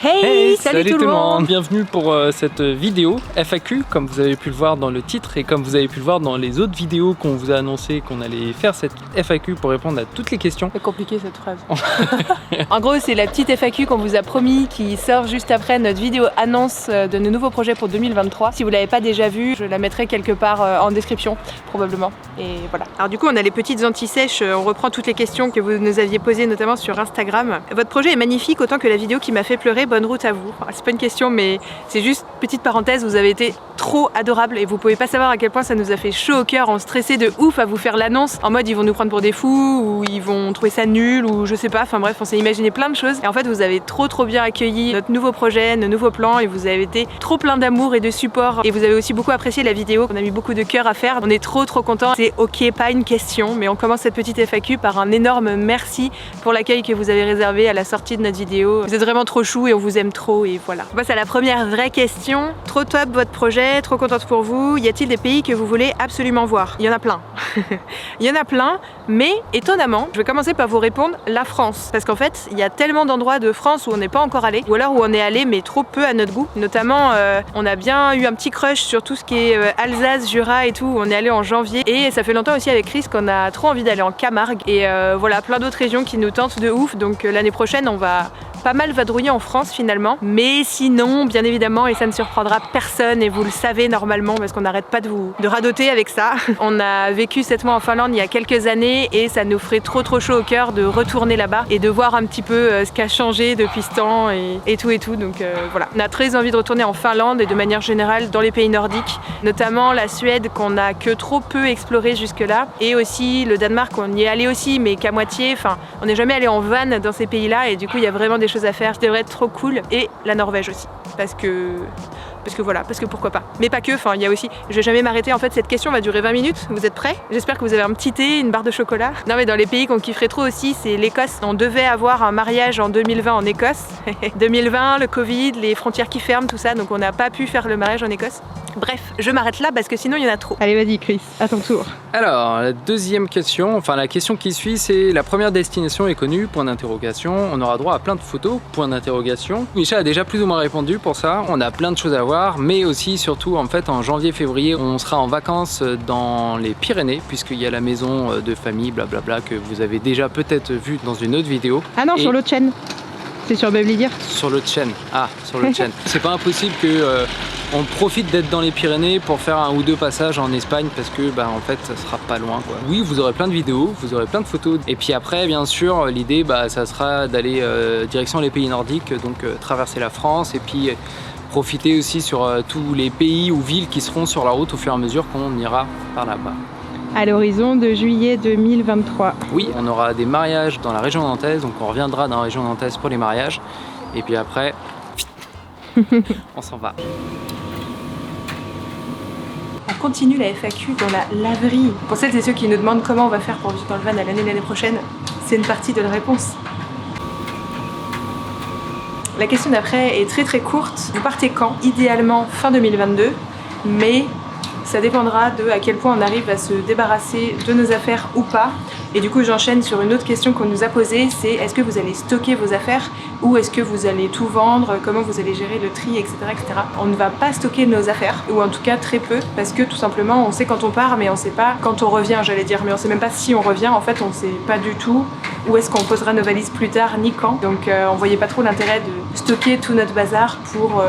Hey, salut tout le monde. Bienvenue pour cette vidéo FAQ, comme vous avez pu le voir dans le titre et comme vous avez pu le voir dans les autres vidéos qu'on vous a annoncé qu'on allait faire cette FAQ pour répondre à toutes les questions. C'est compliqué cette phrase. En gros, c'est la petite FAQ qu'on vous a promis qui sort juste après notre vidéo annonce de nos nouveaux projets pour 2023. Si vous l'avez pas déjà vue, je la mettrai quelque part en description probablement. Et voilà. Alors du coup, on a les petites anti-sèches, on reprend toutes les questions que vous nous aviez posées notamment sur Instagram. Votre projet est magnifique autant que la vidéo qui m'a fait pleurer. Bonne route à vous. C'est pas une question, mais c'est juste petite parenthèse, vous avez été trop adorable et vous pouvez pas savoir à quel point ça nous a fait chaud au cœur. On stressait de ouf à vous faire l'annonce en mode ils vont nous prendre pour des fous ou ils vont trouver ça nul ou je sais pas, enfin bref, on s'est imaginé plein de choses et en fait vous avez trop bien accueilli notre nouveau projet, nos nouveaux plans et vous avez été trop plein d'amour et de support et vous avez aussi beaucoup apprécié la vidéo. On a mis beaucoup de cœur à faire, on est trop contents. C'est ok, pas une question, mais on commence cette petite FAQ par un énorme merci pour l'accueil que vous avez réservé à la sortie de notre vidéo. Vous êtes vraiment trop chou et on vous aime trop et voilà. On passe à la première vraie question. Trop top votre projet, trop contente pour vous. Y a-t-il des pays que vous voulez absolument voir? Il y en a plein. Il y en a plein, mais étonnamment, je vais commencer par vous répondre la France. Parce qu'en fait, il y a tellement d'endroits de France où on n'est pas encore allé, ou alors où on est allé mais trop peu à notre goût. Notamment, on a bien eu un petit crush sur tout ce qui est Alsace, Jura et tout, où on est allé en janvier. Et ça fait longtemps aussi avec Chris qu'on a trop envie d'aller en Camargue. Et voilà, plein d'autres régions qui nous tentent de ouf. Donc l'année prochaine, on va pas mal vadrouiller en France finalement, mais sinon bien évidemment, et ça ne surprendra personne et vous le savez normalement parce qu'on n'arrête pas de radoter avec ça, on a vécu 7 mois en Finlande il y a quelques années et ça nous ferait trop chaud au cœur de retourner là-bas et de voir un petit peu ce qui a changé depuis ce temps et tout, donc voilà. On a très envie de retourner en Finlande et de manière générale dans les pays nordiques, notamment la Suède qu'on a que trop peu exploré jusque là et aussi le Danemark, on y est allé aussi mais qu'à moitié, enfin on n'est jamais allé en van dans ces pays là et du coup il y a vraiment des choses à faire, ça devrait être trop cool, et la Norvège aussi parce que voilà, parce que pourquoi pas, mais pas que, enfin il y a aussi, je vais jamais m'arrêter, en fait cette question va durer 20 minutes, vous êtes prêts? J'espère que vous avez un petit thé, une barre de chocolat. Non mais dans les pays qu'on kifferait trop aussi, c'est l'Écosse. On devait avoir un mariage en 2020 en Écosse. 2020, le Covid, les frontières qui ferment, tout ça, donc on n'a pas pu faire le mariage en Écosse. Bref, je m'arrête là parce que sinon il y en a trop. Allez vas-y Chris, à ton tour. Alors, la deuxième question, enfin la question qui suit, c'est la première destination est connue, point d'interrogation. On aura droit à plein de photos, point d'interrogation. Michel a déjà plus ou moins répondu pour ça. On a plein de choses à voir, mais aussi, surtout, en fait, en janvier-février, on sera en vacances dans les Pyrénées, puisqu'il y a la maison de famille, blablabla, que vous avez déjà peut-être vu dans une autre vidéo. Ah non, sur l'autre chaîne. C'est sur Beverly Dire. Sur l'autre chaîne. Ah, sur l'autre chaîne. C'est pas impossible que on profite d'être dans les Pyrénées pour faire un ou deux passages en Espagne parce que bah en fait ça sera pas loin quoi. Oui, vous aurez plein de vidéos, vous aurez plein de photos et puis après bien sûr l'idée bah ça sera d'aller direction les pays nordiques, donc traverser la France et puis profiter aussi sur tous les pays ou villes qui seront sur la route au fur et à mesure qu'on ira par là-bas. À l'horizon de juillet 2023. Oui, on aura des mariages dans la région nantaise, donc on reviendra dans la région nantaise pour les mariages. Et puis après, on s'en va. On continue la FAQ dans la laverie. Pour celles et ceux qui nous demandent comment on va faire pour vivre dans le van à l'année prochaine, c'est une partie de la réponse. La question d'après est très courte. Vous partez quand? Idéalement fin 2022, mais ça dépendra de à quel point on arrive à se débarrasser de nos affaires ou pas. Et du coup j'enchaîne sur une autre question qu'on nous a posée, c'est est-ce que vous allez stocker vos affaires ou est-ce que vous allez tout vendre, comment vous allez gérer le tri, etc. On ne va pas stocker nos affaires, ou en tout cas très peu, parce que tout simplement on sait quand on part mais on sait pas quand on revient, j'allais dire, mais on sait même pas si on revient, en fait on sait pas du tout où est-ce qu'on posera nos valises plus tard ni quand. Donc on voyait pas trop l'intérêt de stocker tout notre bazar pour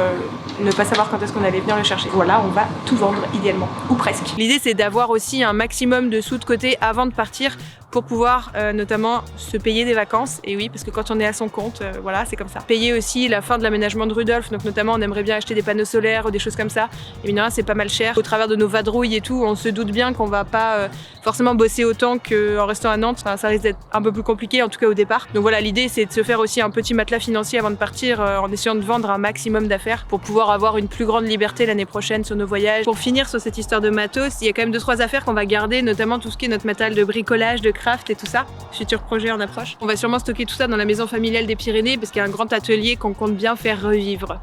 ne pas savoir quand est-ce qu'on allait venir le chercher. Voilà, on va tout vendre idéalement, ou presque. L'idée c'est d'avoir aussi un maximum de sous de côté avant de partir pour pouvoir notamment se payer des vacances. Et oui, parce que quand on est à son compte, voilà, c'est comme ça. Payer aussi la fin de l'aménagement de Rudolf, donc notamment on aimerait bien acheter des panneaux solaires ou des choses comme ça. Et évidemment, c'est pas mal cher. Au travers de nos vadrouilles et tout, on se doute bien qu'on va pas forcément bosser autant qu'en restant à Nantes. Enfin, ça risque d'être un peu plus compliqué, en tout cas au départ. Donc voilà, l'idée c'est de se faire aussi un petit matelas financier avant de partir, en essayant de vendre un maximum d'affaires pour pouvoir avoir une plus grande liberté l'année prochaine sur nos voyages. Pour finir sur cette histoire de matos, il y a quand même 2-3 affaires qu'on va garder, notamment tout ce qui est notre matériel de bricolage, de craft et tout ça. Futur projet en approche. On va sûrement stocker tout ça dans la maison familiale des Pyrénées parce qu'il y a un grand atelier qu'on compte bien faire revivre.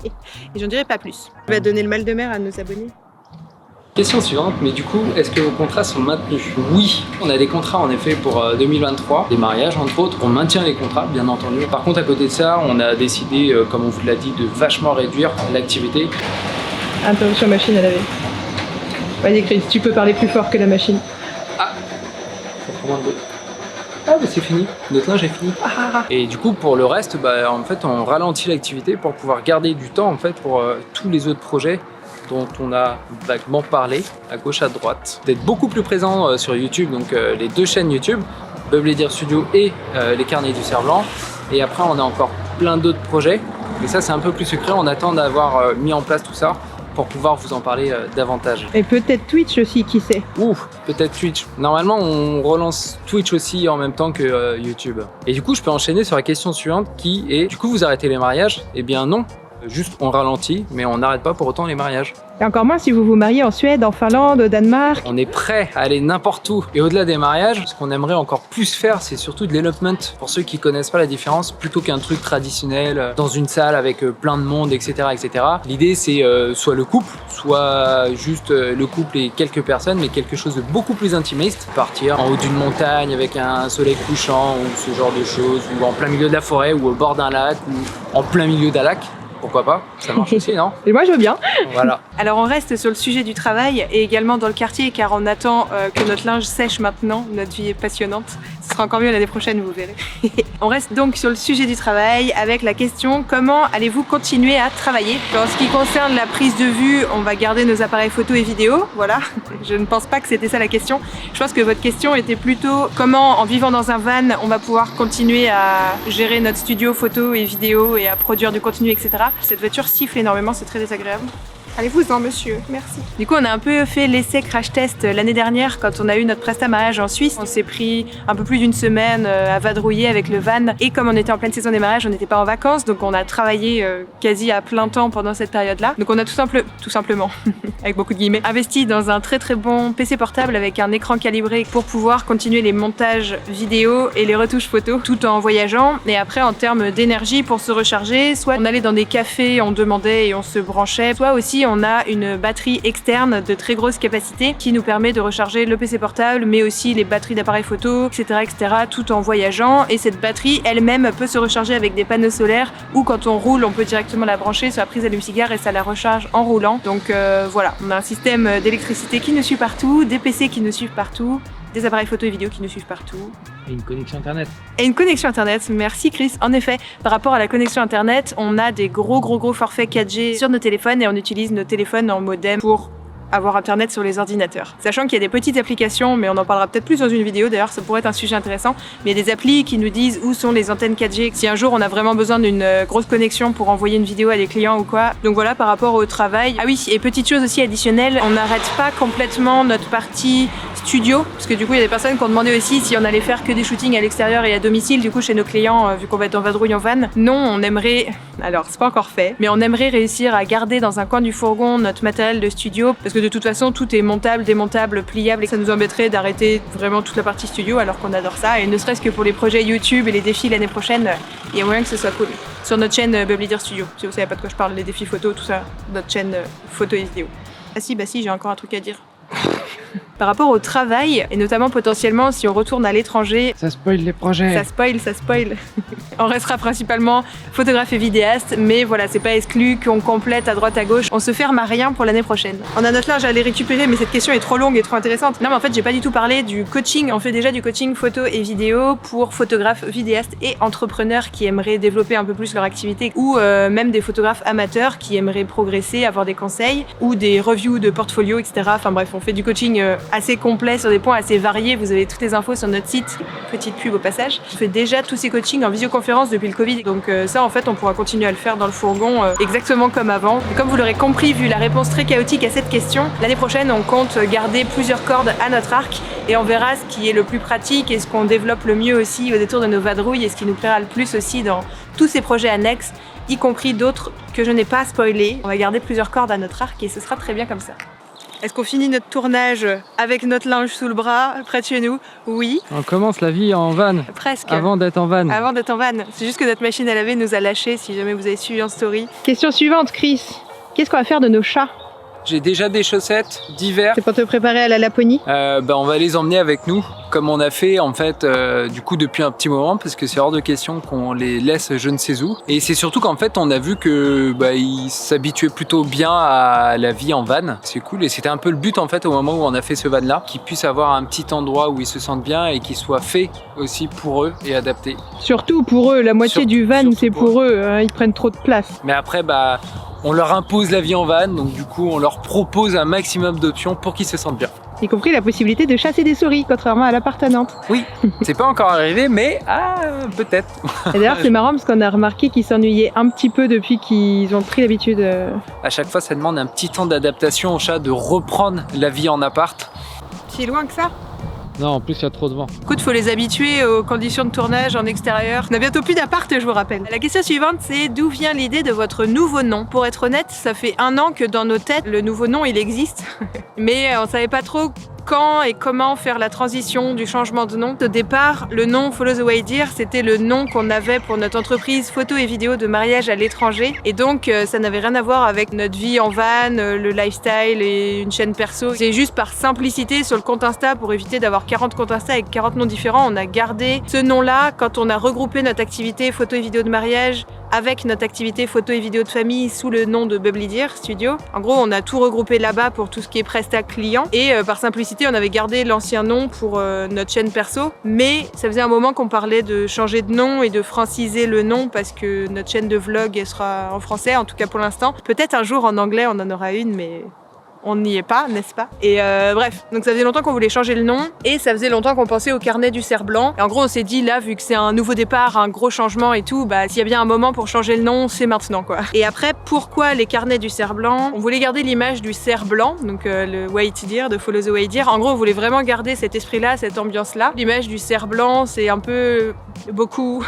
Et j'en dirai pas plus. On va donner le mal de mer à nos abonnés. Question suivante, mais du coup, est-ce que vos contrats sont maintenus? Oui, on a des contrats en effet pour 2023, des mariages entre autres. On maintient les contrats, bien entendu. Par contre, à côté de ça, on a décidé, comme on vous l'a dit, de vachement réduire l'activité. Interruption machine à laver. Vas-y Chris, tu peux parler plus fort que la machine. Ah, ça prend moins de bruit. Ah bah c'est fini, notre linge est fini. Et du coup pour le reste, bah, en fait on ralentit l'activité pour pouvoir garder du temps en fait pour tous les autres projets dont on a vaguement parlé à gauche à droite. D'être beaucoup plus présent sur YouTube, donc les 2 chaînes YouTube, Bubbly Deer Studio et les Carnets du Cerf-Blanc. Et après on a encore plein d'autres projets, mais ça c'est un peu plus secret, on attend d'avoir mis en place tout ça pour pouvoir vous en parler davantage. Et peut-être Twitch aussi, qui sait? Ouh, peut-être Twitch. Normalement, on relance Twitch aussi en même temps que YouTube. Et du coup, je peux enchaîner sur la question suivante qui est, du coup, vous arrêtez les mariages? Eh bien non, juste on ralentit, mais on n'arrête pas pour autant les mariages. Et encore moins si vous vous mariez en Suède, en Finlande, au Danemark. On est prêt à aller n'importe où. Et au-delà des mariages, ce qu'on aimerait encore plus faire, c'est surtout de l'elopement. Pour ceux qui connaissent pas la différence, plutôt qu'un truc traditionnel dans une salle avec plein de monde, etc., etc. L'idée, c'est soit le couple, soit juste le couple et quelques personnes, mais quelque chose de beaucoup plus intimiste. Partir en haut d'une montagne avec un soleil couchant ou ce genre de choses, ou en plein milieu de la forêt, ou au bord d'un lac, ou en plein milieu d'un lac. Pourquoi pas? Ça marche aussi, non? Et moi je veux bien. Voilà. Alors on reste sur le sujet du travail et également dans le quartier car on attend que notre linge sèche maintenant. Notre vie est passionnante. Ce sera encore mieux l'année prochaine, vous verrez. On reste donc sur le sujet du travail avec la question comment allez-vous continuer à travailler? En ce qui concerne la prise de vue, on va garder nos appareils photo et vidéo. Voilà. Je ne pense pas que c'était ça la question. Je pense que votre question était plutôt comment en vivant dans un van on va pouvoir continuer à gérer notre studio photo et vidéo et à produire du contenu, etc. Cette voiture siffle énormément, c'est très désagréable. Allez-vous-en, monsieur. Merci. Du coup, on a un peu fait l'essai crash test l'année dernière quand on a eu notre presta mariage en Suisse. On s'est pris un peu plus d'une semaine à vadrouiller avec le van. Et comme on était en pleine saison des mariages, on n'était pas en vacances. Donc on a travaillé quasi à plein temps pendant cette période-là. Donc on a tout simplement, avec beaucoup de guillemets, investi dans un très très bon PC portable avec un écran calibré pour pouvoir continuer les montages vidéo et les retouches photos tout en voyageant. Et après, en termes d'énergie pour se recharger, soit on allait dans des cafés, on demandait et on se branchait, soit aussi on a une batterie externe de très grosse capacité qui nous permet de recharger le PC portable, mais aussi les batteries d'appareils photo, etc., tout en voyageant. Et cette batterie elle-même peut se recharger avec des panneaux solaires ou quand on roule, on peut directement la brancher sur la prise allume-cigare et ça la recharge en roulant. Donc voilà, on a un système d'électricité qui nous suit partout, des PC qui nous suivent partout, des appareils photo et vidéo qui nous suivent partout. Et une connexion internet. Et une connexion internet, merci Chris. En effet, par rapport à la connexion internet, on a des gros forfaits 4G sur nos téléphones et on utilise nos téléphones en modem pour avoir internet sur les ordinateurs. Sachant qu'il y a des petites applications, mais on en parlera peut-être plus dans une vidéo, d'ailleurs ça pourrait être un sujet intéressant, mais il y a des applis qui nous disent où sont les antennes 4G, si un jour on a vraiment besoin d'une grosse connexion pour envoyer une vidéo à des clients ou quoi. Donc voilà, par rapport au travail. Ah oui, et petite chose aussi additionnelle, on n'arrête pas complètement notre partie studio, parce que du coup il y a des personnes qui ont demandé aussi si on allait faire que des shootings à l'extérieur et à domicile, du coup chez nos clients, vu qu'on va être en vadrouille en van. Non, on aimerait, alors c'est pas encore fait, mais on aimerait réussir à garder dans un coin du fourgon notre matériel de studio, parce que de toute façon tout est montable, démontable, pliable et ça nous embêterait d'arrêter vraiment toute la partie studio alors qu'on adore ça, et ne serait-ce que pour les projets YouTube et les défis l'année prochaine, il y a moyen que ce soit cool. Sur notre chaîne Bubbly Deer Studio, si vous savez pas de quoi je parle, les défis photo, tout ça, notre chaîne photo et vidéo. Ah si, bah si, j'ai encore un truc à dire. Par rapport au travail, et notamment potentiellement si on retourne à l'étranger... Ça spoil les projets. Ça spoil. On restera principalement photographe et vidéaste, mais voilà, c'est pas exclu qu'on complète à droite à gauche. On se ferme à rien pour l'année prochaine. On a notre linge à aller récupérer, mais cette question est trop longue et trop intéressante. Non, mais en fait, j'ai pas du tout parlé du coaching. On fait déjà du coaching photo et vidéo pour photographes, vidéastes et entrepreneurs qui aimeraient développer un peu plus leur activité, ou même des photographes amateurs qui aimeraient progresser, avoir des conseils, ou des reviews de portfolio, etc. Enfin bref, on fait du coaching assez complet sur des points assez variés. Vous avez toutes les infos sur notre site. Petite pub au passage. Je fais déjà tous ces coachings en visioconférence depuis le Covid. Donc ça, en fait, on pourra continuer à le faire dans le fourgon exactement comme avant. Et comme vous l'aurez compris, vu la réponse très chaotique à cette question, l'année prochaine, on compte garder plusieurs cordes à notre arc et on verra ce qui est le plus pratique et ce qu'on développe le mieux aussi au détour de nos vadrouilles et ce qui nous plaira le plus aussi dans tous ces projets annexes, y compris d'autres que je n'ai pas spoilés. On va garder plusieurs cordes à notre arc et ce sera très bien comme ça. Est-ce qu'on finit notre tournage avec notre linge sous le bras, près de chez nous? Oui. On commence la vie en van. Presque. Avant d'être en van. Avant d'être en van. C'est juste que notre machine à laver nous a lâchés, si jamais vous avez suivi en story. Question suivante, Chris. Qu'est-ce qu'on va faire de nos chats? J'ai déjà des chaussettes d'hiver. C'est pour te préparer à la Laponie? On va les emmener avec nous, comme on a fait en fait du coup depuis un petit moment, parce que c'est hors de question qu'on les laisse je ne sais où. Et c'est surtout qu'en fait on a vu que ils s'habituaient plutôt bien à la vie en van. C'est cool et c'était un peu le but en fait au moment où on a fait ce van là, qu'ils puissent avoir un petit endroit où ils se sentent bien et qui soit fait aussi pour eux et adapté. Surtout pour eux, la moitié du van c'est pour eux, hein, ils prennent trop de place. Mais après on leur impose la vie en van, donc du coup on leur propose un maximum d'options pour qu'ils se sentent bien. Y compris la possibilité de chasser des souris, contrairement à l'appart à Nantes. Oui, c'est pas encore arrivé, mais peut-être. Et d'ailleurs c'est marrant parce qu'on a remarqué qu'ils s'ennuyaient un petit peu depuis qu'ils ont pris l'habitude. À chaque fois ça demande un petit temps d'adaptation au chat de reprendre la vie en appart. Si loin que ça? Non, en plus il y a trop de vent. Écoute, faut les habituer aux conditions de tournage en extérieur. On a bientôt plus d'appart, je vous rappelle. La question suivante, c'est d'où vient l'idée de votre nouveau nom? Pour être honnête, ça fait 1 an que dans nos têtes, le nouveau nom, il existe. Mais on savait pas trop quand et comment faire la transition du changement de nom. Au départ, le nom Follow the White Deer, c'était le nom qu'on avait pour notre entreprise photo et vidéo de mariage à l'étranger. Et donc, ça n'avait rien à voir avec notre vie en van, le lifestyle et une chaîne perso. C'est juste par simplicité sur le compte Insta, pour éviter d'avoir 40 comptes Insta avec 40 noms différents. On a gardé ce nom-là quand on a regroupé notre activité photo et vidéo de mariage avec notre activité photo et vidéo de famille sous le nom de Bubbly Deer Studio. En gros, on a tout regroupé là-bas pour tout ce qui est prestat client. Et par simplicité, on avait gardé l'ancien nom pour notre chaîne perso. Mais ça faisait un moment qu'on parlait de changer de nom et de franciser le nom parce que notre chaîne de vlog, elle sera en français, en tout cas pour l'instant. Peut-être un jour en anglais, on en aura une, mais on n'y est pas, n'est-ce pas? Et bref, donc ça faisait longtemps qu'on voulait changer le nom et ça faisait longtemps qu'on pensait au carnet du cerf blanc. Et en gros, on s'est dit là, vu que c'est un nouveau départ, un gros changement et tout, s'il y a bien un moment pour changer le nom, c'est maintenant quoi. Et après, pourquoi les carnets du cerf blanc? On voulait garder l'image du cerf blanc, donc le White Deer, de Follow the White Deer. En gros, on voulait vraiment garder cet esprit-là, cette ambiance-là. L'image du cerf blanc, c'est un peu beaucoup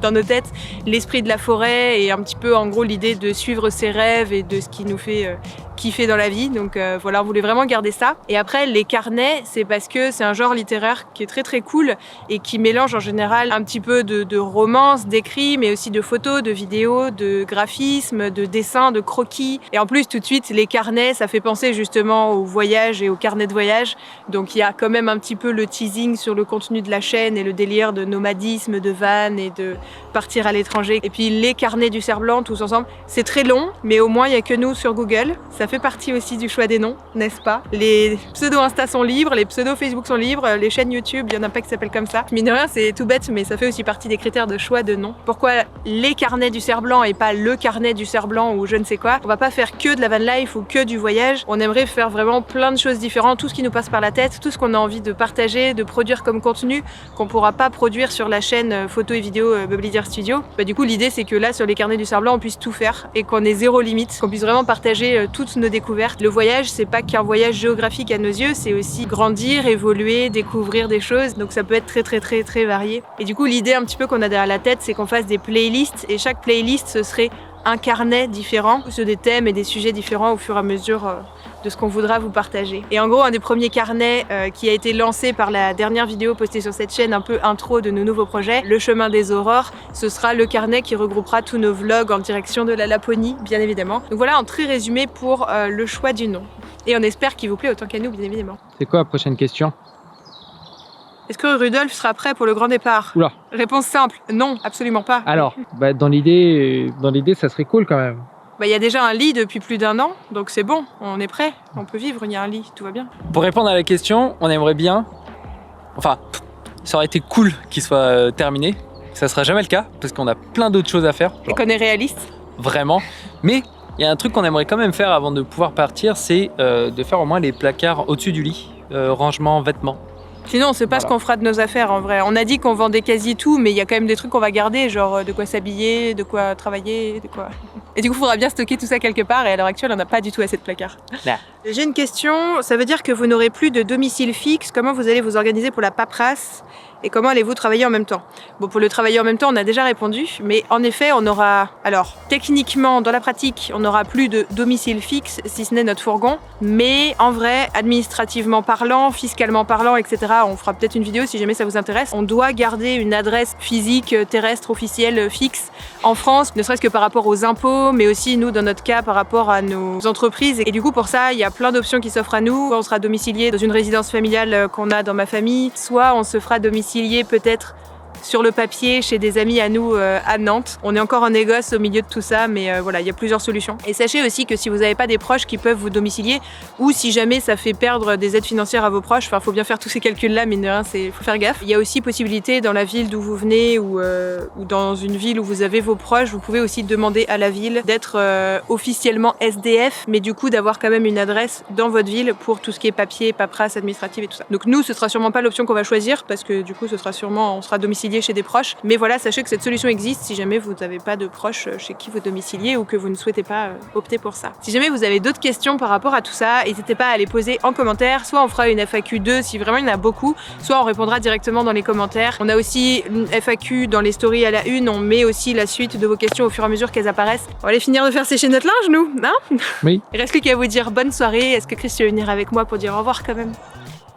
dans nos têtes l'esprit de la forêt et un petit peu en gros l'idée de suivre ses rêves et de ce qui nous fait kiffer dans la vie. Donc voilà, on voulait vraiment garder ça. Et après, les carnets, c'est parce que c'est un genre littéraire qui est très très cool et qui mélange en général un petit peu de romance, d'écrit, mais aussi de photos, de vidéos, de graphisme, de dessins, de croquis. Et en plus, tout de suite, les carnets, ça fait penser justement au voyage et au carnet de voyage. Donc il y a quand même un petit peu le teasing sur le contenu de la chaîne et le délire de nomadisme, de van et de partir à l'étranger. Et puis les carnets du cerf blanc, tous ensemble, c'est très long, mais au moins il n'y a que nous sur Google. Ça fait partie aussi du choix des noms, n'est-ce pas? Les pseudo-Insta sont libres, les pseudo-Facebook sont libres, les chaînes YouTube, il n'y en a pas qui s'appellent comme ça. Mine de rien, c'est tout bête, mais ça fait aussi partie des critères de choix de nom. Pourquoi les carnets du cerf blanc et pas le carnet du cerf blanc ou je ne sais quoi? On va pas faire que de la van life ou que du voyage. On aimerait faire vraiment plein de choses différentes, tout ce qui nous passe par la tête, tout ce qu'on a envie de partager, de produire comme contenu, qu'on pourra pas produire sur la chaîne photo et vidéo Bubbly Deer Studio. Du coup, l'idée, c'est que là, sur les carnets du cerf blanc, on puisse tout faire et qu'on ait zéro limite, qu'on puisse vraiment partager toutes nos découvertes. Le voyage, c'est pas qu'un voyage géographique à nos yeux, c'est aussi grandir, évoluer, découvrir des choses. Donc ça peut être très très très très varié. Et du coup, l'idée un petit peu qu'on a derrière la tête, c'est qu'on fasse des playlists et chaque playlist, ce serait un carnet différent, sur des thèmes et des sujets différents au fur et à mesure de ce qu'on voudra vous partager. Et en gros, un des premiers carnets qui a été lancé par la dernière vidéo postée sur cette chaîne, un peu intro de nos nouveaux projets, Le Chemin des Aurores, ce sera le carnet qui regroupera tous nos vlogs en direction de la Laponie, bien évidemment. Donc voilà, en très résumé pour le choix du nom. Et on espère qu'il vous plaît autant qu'à nous, bien évidemment. C'est quoi la prochaine question? Est-ce que Rudolf sera prêt pour le grand départ? Oula. Réponse simple, non, absolument pas. Alors, dans l'idée, ça serait cool quand même. Il y a déjà un lit depuis plus d'1 an, donc c'est bon, on est prêt, on peut vivre, il y a un lit, tout va bien. Pour répondre à la question, on aimerait bien... Enfin, ça aurait été cool qu'il soit terminé. Ça sera jamais le cas, parce qu'on a plein d'autres choses à faire. Et qu'on est réaliste. Vraiment. Mais il y a un truc qu'on aimerait quand même faire avant de pouvoir partir, c'est de faire au moins les placards au-dessus du lit. Rangement, vêtements. Sinon, on sait pas ce qu'on fera de nos affaires en vrai. On a dit qu'on vendait quasi tout, mais il y a quand même des trucs qu'on va garder, genre de quoi s'habiller, de quoi travailler, de quoi... Et du coup, il faudra bien stocker tout ça quelque part, et à l'heure actuelle, on n'a pas du tout assez de placards. Là. J'ai une question, ça veut dire que vous n'aurez plus de domicile fixe. Comment vous allez vous organiser pour la paperasse et comment allez-vous travailler en même temps? Bon, pour le travailler en même temps, on a déjà répondu, mais en effet, on aura... Alors, techniquement, dans la pratique, on n'aura plus de domicile fixe, si ce n'est notre fourgon, mais en vrai, administrativement parlant, fiscalement parlant, etc., on fera peut-être une vidéo si jamais ça vous intéresse, on doit garder une adresse physique, terrestre, officielle, fixe, en France, ne serait-ce que par rapport aux impôts, mais aussi nous dans notre cas par rapport à nos entreprises. Et du coup pour ça, il y a plein d'options qui s'offrent à nous. Soit on sera domicilié dans une résidence familiale qu'on a dans ma famille, soit on se fera domicilier peut-être sur le papier chez des amis à nous à Nantes. On est encore en négoce au milieu de tout ça, mais voilà, il y a plusieurs solutions. Et sachez aussi que si vous n'avez pas des proches qui peuvent vous domicilier, ou si jamais ça fait perdre des aides financières à vos proches, enfin, faut bien faire tous ces calculs-là, mine de rien, faut faire gaffe. Il y a aussi possibilité dans la ville d'où vous venez ou dans une ville où vous avez vos proches, vous pouvez aussi demander à la ville d'être officiellement SDF, mais du coup d'avoir quand même une adresse dans votre ville pour tout ce qui est papier, paperasse, administrative et tout ça. Donc nous, ce sera sûrement pas l'option qu'on va choisir parce que du coup, on sera domicilié chez des proches. Mais voilà, sachez que cette solution existe si jamais vous n'avez pas de proches chez qui vous domiciliez ou que vous ne souhaitez pas opter pour ça. Si jamais vous avez d'autres questions par rapport à tout ça, n'hésitez pas à les poser en commentaire. Soit on fera une FAQ 2 si vraiment il y en a beaucoup, soit on répondra directement dans les commentaires. On a aussi une FAQ dans les stories à la une, on met aussi la suite de vos questions au fur et à mesure qu'elles apparaissent. On va aller finir de faire sécher notre linge, nous, hein? Oui. Il reste plus qu'à vous dire bonne soirée. Est-ce que Chris tu veux venir avec moi pour dire au revoir quand même?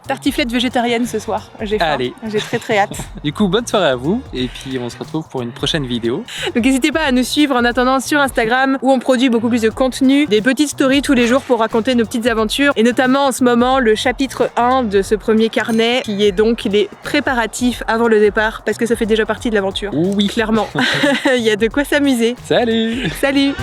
Tartiflette végétarienne ce soir, j'ai faim. Allez. J'ai très hâte. Du coup, bonne soirée à vous et puis on se retrouve pour une prochaine vidéo. Donc n'hésitez pas à nous suivre en attendant sur Instagram où on produit beaucoup plus de contenu, des petites stories tous les jours pour raconter nos petites aventures et notamment en ce moment le chapitre 1 de ce premier carnet qui est donc les préparatifs avant le départ parce que ça fait déjà partie de l'aventure. Oui. Clairement. Il y a de quoi s'amuser. Salut! Salut!